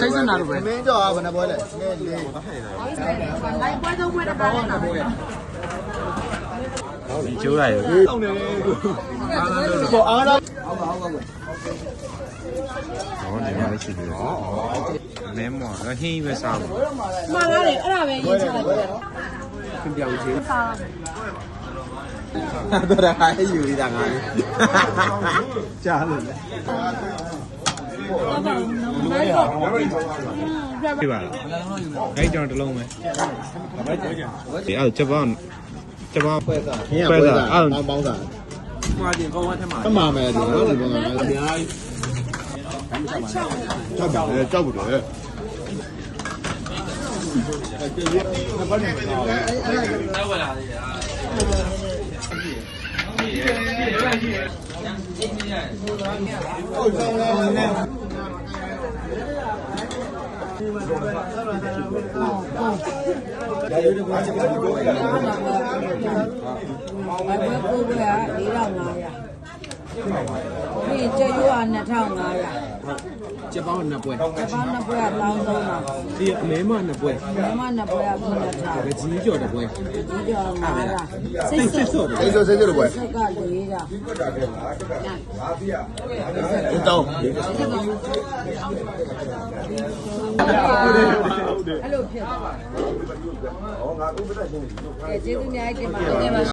စိတ်စနာလို့ပဲ မင်းကြော်ဘယ်နှပွဲလဲနည်းလေး လိုက်ပွဲသုံးပွဲတစ်ခါလဲတာပဲ ဒီကျိုးလိုက် တောင်းတယ်ကိုအားတော့ ဟောဒီမှာရှိတယ်မဲမော်ဟင်းပဲစားဘူး မှားလားလေအဲ့ဒါပဲရေးချလိုက်တယ် ပြင်ပြောင်းချင်း စား တော့ဒါခိုင်းယူရတာငါကြားလို့လေ တော့ဘာလို့လဲတော့ ပြပါလားအဲ့ကြောင့်တစ်လုံးပဲဒီအဲ့ချက်ပေါင်းပွဲစားခင်းရပွဲစားအောင်းပေါင်းစားမှာတင်ကောင်းဝတ်ထမှာထမှာမယ်ဒီနော်ဒီပုံစံအများကြီးကြောက်ပါလေကြောက်ဘူးလေဒီကျရွာ2500ချက်ပေါင်းနှစ်ပွဲ ဘာနှစ်ပွဲအလောင်းဆုံးတာ ဒီအမဲမနှစ်ပွဲ မမနှစ်ပွဲက9000 ကြီးကြော်တစ်ပွဲ ဒီကြောင်900စိတ်စိတ် စိတ်ဆိုတဲ့ပွဲ စိတ်က400တောင်း အဲ့လိုဖြစ်သွားဟောငါဥပဒေရှင်းနေကျေးဇူးများတင်ပါတယ်